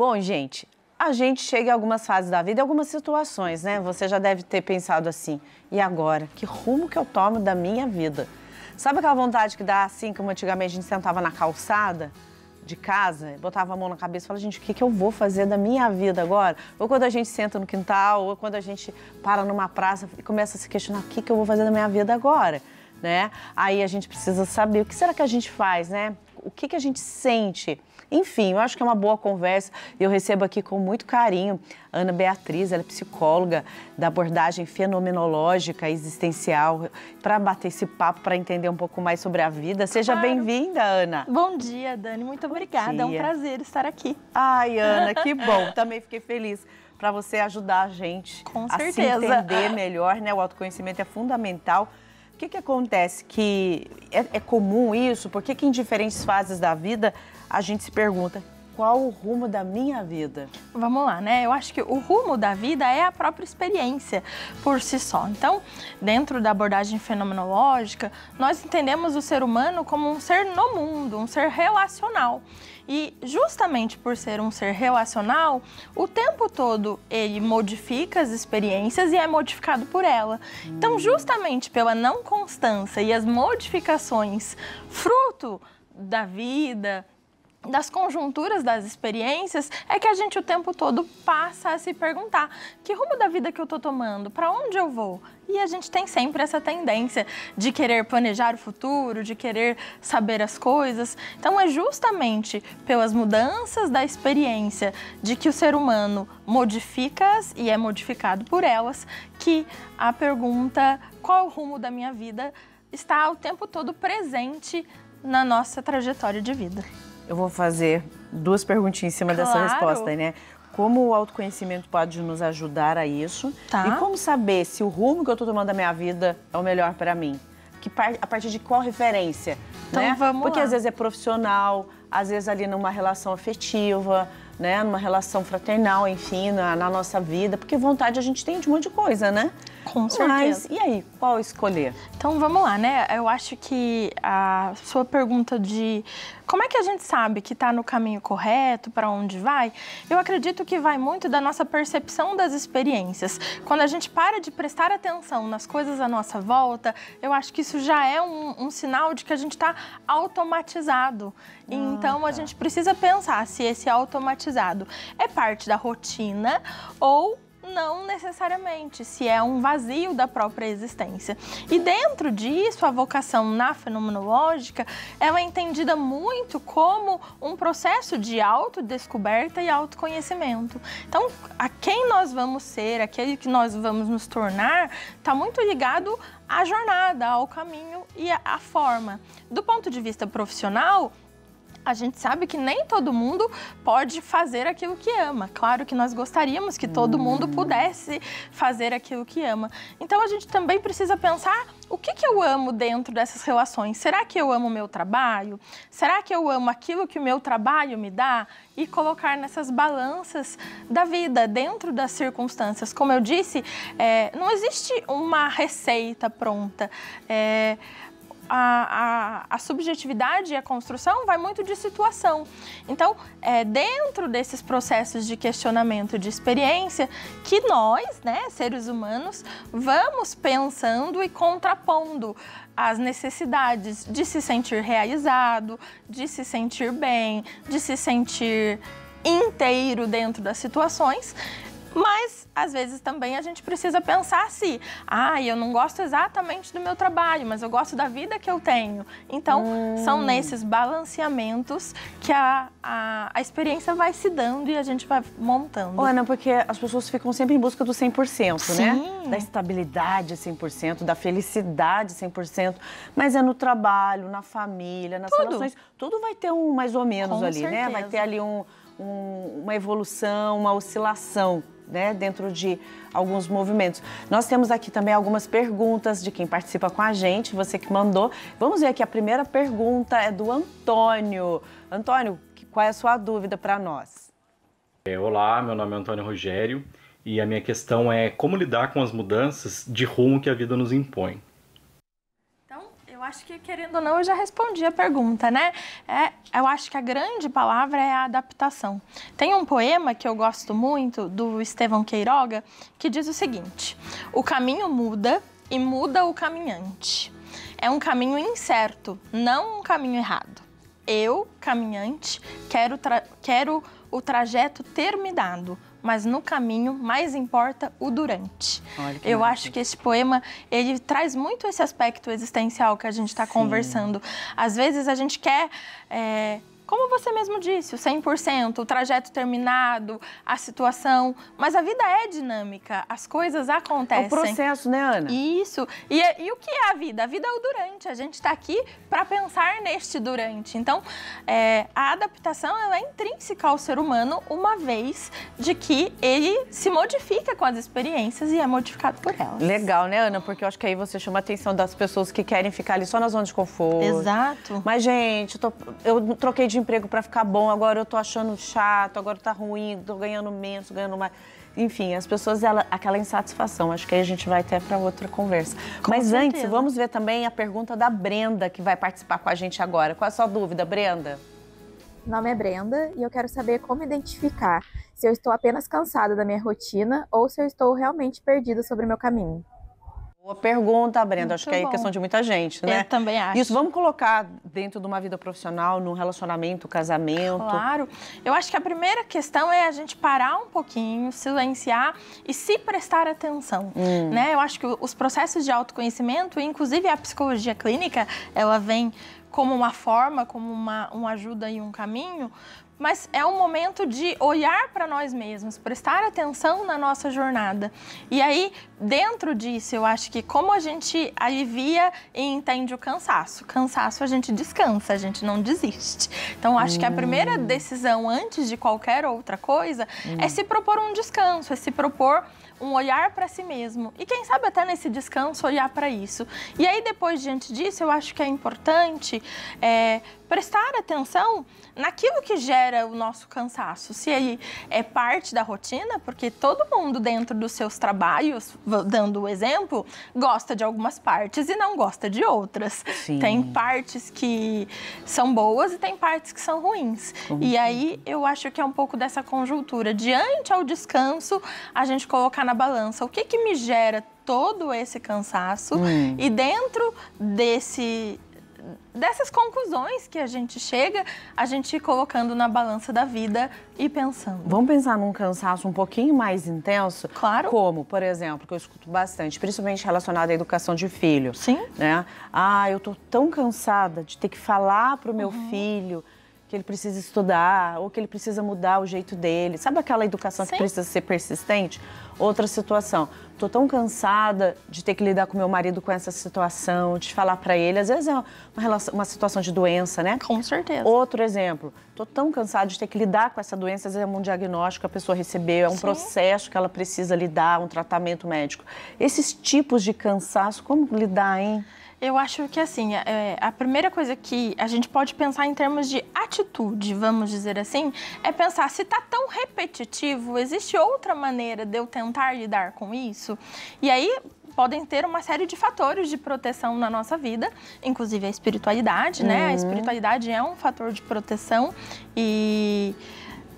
Bom, gente, a gente chega em algumas fases da vida, em algumas situações, né? Você já deve ter pensado assim, e agora? Que rumo que eu tomo da minha vida? Sabe aquela vontade que dá assim, como antigamente a gente sentava na calçada de casa, botava a mão na cabeça e falava, gente, o que eu vou fazer da minha vida agora? Ou quando a gente senta no quintal, ou quando a gente para numa praça e começa a se questionar, o que eu vou fazer da minha vida agora? Né? Aí a gente precisa saber o que será que a gente faz, né? O que a gente sente? Enfim, eu acho que é uma boa conversa. Eu recebo aqui com muito carinho a Ana Beatriz, ela é psicóloga da abordagem fenomenológica existencial, para bater esse papo, para entender um pouco mais sobre a vida. Seja bem-vinda, Ana. Bom dia, Dani. Muito obrigada. É um prazer estar aqui. Ai, Ana, que bom. Também fiquei feliz para você ajudar a gente a se entender melhor, né? O autoconhecimento é fundamental. O que acontece? Que é comum isso? Por que em diferentes fases da vida a gente se pergunta qual o rumo da minha vida? Vamos lá, né? Eu acho que o rumo da vida é a própria experiência por si só. Então, dentro da abordagem fenomenológica, nós entendemos o ser humano como um ser no mundo, um ser relacional. E justamente por ser um ser relacional, o tempo todo ele modifica as experiências e é modificado por ela. Então, justamente pela não constância e as modificações fruto da vida, das conjunturas das experiências, é que a gente o tempo todo passa a se perguntar que rumo da vida que eu tô tomando, para onde eu vou? E a gente tem sempre essa tendência de querer planejar o futuro, de querer saber as coisas. Então é justamente pelas mudanças da experiência de que o ser humano modifica-as e é modificado por elas, que a pergunta qual é o rumo da minha vida está o tempo todo presente na nossa trajetória de vida. Eu vou fazer duas perguntinhas em cima dessa resposta aí, né? Como o autoconhecimento pode nos ajudar a isso? Tá. E como saber se o rumo que eu estou tomando da minha vida é o melhor para mim? A partir de qual referência? Então, né? vamos Porque lá. às vezes é profissional, às vezes ali numa relação afetiva, né? Numa relação fraternal, enfim, na nossa vida. Porque vontade a gente tem de um monte de coisa, né? Com certeza. Mas, e aí, qual escolher? Então, vamos lá, né? Eu acho que a sua pergunta de como é que a gente sabe que está no caminho correto, para onde vai, eu acredito que vai muito da nossa percepção das experiências. Quando a gente para de prestar atenção nas coisas à nossa volta, eu acho que isso já é um sinal de que a gente está automatizado. Então, a gente precisa pensar se esse automatizado é parte da rotina ou não necessariamente, se é um vazio da própria existência. E dentro disso, a vocação na fenomenológica, ela é entendida muito como um processo de autodescoberta e autoconhecimento. Então, a quem nós vamos ser, aquele que nós vamos nos tornar, está muito ligado à jornada, ao caminho e à forma. Do ponto de vista profissional, a gente sabe que nem todo mundo pode fazer aquilo que ama. Claro que nós gostaríamos que todo mundo pudesse fazer aquilo que ama. Então, a gente também precisa pensar o que eu amo dentro dessas relações. Será que eu amo o meu trabalho? Será que eu amo aquilo que o meu trabalho me dá? E colocar nessas balanças da vida, dentro das circunstâncias. Como eu disse, não existe uma receita pronta. A subjetividade e a construção vai muito de situação. Então, dentro desses processos de questionamento de experiência, que nós, né, seres humanos, vamos pensando e contrapondo as necessidades de se sentir realizado, de se sentir bem, de se sentir inteiro dentro das situações. Mas, às vezes, também a gente precisa pensar se, eu não gosto exatamente do meu trabalho, mas eu gosto da vida que eu tenho. Então, são nesses balanceamentos que a experiência vai se dando e a gente vai montando. Ana, porque as pessoas ficam sempre em busca do 100%, Sim. né? Da estabilidade 100%, da felicidade 100%, mas é no trabalho, na família, nas relações, tudo vai ter um mais ou menos Com ali, certeza. né? Vai ter ali uma evolução, uma oscilação, né, dentro de alguns movimentos. Nós temos aqui também algumas perguntas de quem participa com a gente, você que mandou. Vamos ver aqui, a primeira pergunta é do Antônio. Antônio, qual é a sua dúvida para nós? Olá, meu nome é Antônio Rogério e a minha questão é como lidar com as mudanças de rumo que a vida nos impõe. Então, eu Eu acho que, querendo ou não, eu já respondi a pergunta, né? Eu acho que a grande palavra é a adaptação. Tem um poema que eu gosto muito, do Estevão Queiroga, que diz o seguinte: o caminho muda e muda o caminhante. É um caminho incerto, não um caminho errado. Eu, caminhante, quero o trajeto terminado, mas no caminho mais importa o durante. Eu acho que esse poema, ele traz muito esse aspecto existencial que a gente está conversando. Às vezes a gente quer, como você mesmo disse, o 100%, o trajeto terminado, a situação, mas a vida é dinâmica, as coisas acontecem. É o processo, né, Ana? Isso. E o que é a vida? A vida é o durante. A gente está aqui para pensar neste durante. Então, a adaptação ela é intrínseca ao ser humano, uma vez de que ele se modifica com as experiências e é modificado por elas. Legal, né, Ana? Porque eu acho que aí você chama a atenção das pessoas que querem ficar ali só na zona de conforto. Exato. Mas, gente, eu troquei de emprego para ficar bom, agora eu tô achando chato, agora tá ruim, tô ganhando menos, tô ganhando mais. Enfim, as pessoas, aquela insatisfação. Acho que aí a gente vai até para outra conversa. Mas certeza. Antes, vamos ver também a pergunta da Brenda, que vai participar com a gente agora. Qual é a sua dúvida, Brenda? Meu nome é Brenda e eu quero saber como identificar se eu estou apenas cansada da minha rotina ou se eu estou realmente perdida sobre o meu caminho. Boa pergunta, Brenda. Muito acho que é questão de muita gente, né? Eu também acho. Isso, vamos colocar dentro de uma vida profissional, num relacionamento, casamento. Claro. Eu acho que a primeira questão é a gente parar um pouquinho, silenciar e se prestar atenção, né? Eu acho que os processos de autoconhecimento, inclusive a psicologia clínica, ela vem como uma forma, como uma ajuda e um caminho, mas é um momento de olhar para nós mesmos, prestar atenção na nossa jornada. E aí, dentro disso, eu acho que como a gente alivia e entende o cansaço. Cansaço a gente descansa, a gente não desiste. Então, acho que a primeira decisão, antes de qualquer outra coisa, é se propor um descanso, é se propor um olhar para si mesmo. E quem sabe até nesse descanso olhar para isso. E aí, depois, diante disso, eu acho que é importante prestar atenção naquilo que gera o nosso cansaço. Se ele é parte da rotina, porque todo mundo dentro dos seus trabalhos, dando o exemplo, gosta de algumas partes e não gosta de outras. Sim. Tem partes que são boas e tem partes que são ruins. E aí eu acho que é um pouco dessa conjuntura. Diante ao descanso, a gente colocar na balança o que me gera todo esse cansaço e dentro dessas conclusões que a gente chega, a gente ir colocando na balança da vida e pensando. Vamos pensar num cansaço um pouquinho mais intenso? Claro. Como, por exemplo, que eu escuto bastante, principalmente relacionado à educação de filho. Sim. Né? Eu tô tão cansada de ter que falar pro meu filho que ele precisa estudar ou que ele precisa mudar o jeito dele. Sabe aquela educação que precisa ser persistente? Outra situação. Tô tão cansada de ter que lidar com meu marido com essa situação, de falar para ele. Às vezes é uma situação de doença, né? Com certeza. Outro exemplo. Tô tão cansada de ter que lidar com essa doença. Às vezes é um diagnóstico que a pessoa recebeu, é um processo que ela precisa lidar, um tratamento médico. Esses tipos de cansaço, como lidar, hein? Eu acho que, assim, a primeira coisa que a gente pode pensar em termos de atitude, vamos dizer assim, é pensar se está tão repetitivo, existe outra maneira de eu tentar lidar com isso? E aí podem ter uma série de fatores de proteção na nossa vida, inclusive a espiritualidade, né? A espiritualidade é um fator de proteção e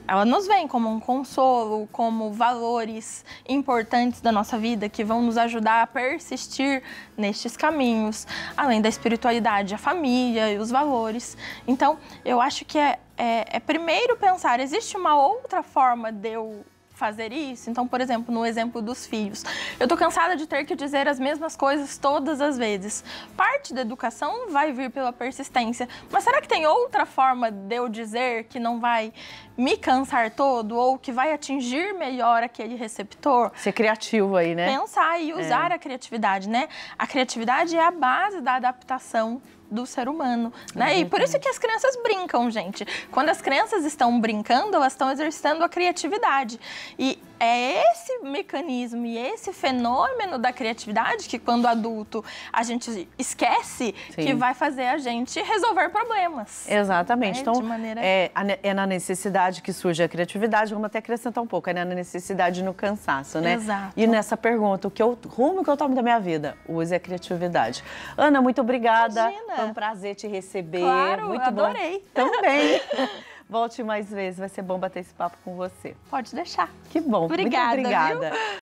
ela nos vem como um consolo, como valores importantes da nossa vida que vão nos ajudar a persistir nestes caminhos. Além da espiritualidade, a família e os valores. Então, eu acho que é primeiro pensar, existe uma outra forma de eu fazer isso? Então, por exemplo, no exemplo dos filhos, eu tô cansada de ter que dizer as mesmas coisas todas as vezes. Parte da educação vai vir pela persistência, mas será que tem outra forma de eu dizer que não vai me cansar todo ou que vai atingir melhor aquele receptor? Ser criativo aí, né? Pensar e usar a criatividade, né? A criatividade é a base da adaptação do ser humano, né? E por isso que as crianças brincam, gente. Quando as crianças estão brincando, elas estão exercitando a criatividade. E é esse mecanismo e esse fenômeno da criatividade que, quando adulto, a gente esquece, que vai fazer a gente resolver problemas. Exatamente. Né? Então, De maneira... é na necessidade que surge a criatividade, vamos até acrescentar um pouco, é na necessidade e no cansaço, né? Exato. E nessa pergunta, o rumo que eu tomo da minha vida? Use a criatividade. Ana, muito obrigada. Imagina. Foi um prazer te receber. Claro, muito adorei. Bom. Também. Volte mais vezes, vai ser bom bater esse papo com você. Pode deixar. Que bom. Obrigada, muito obrigada. Viu?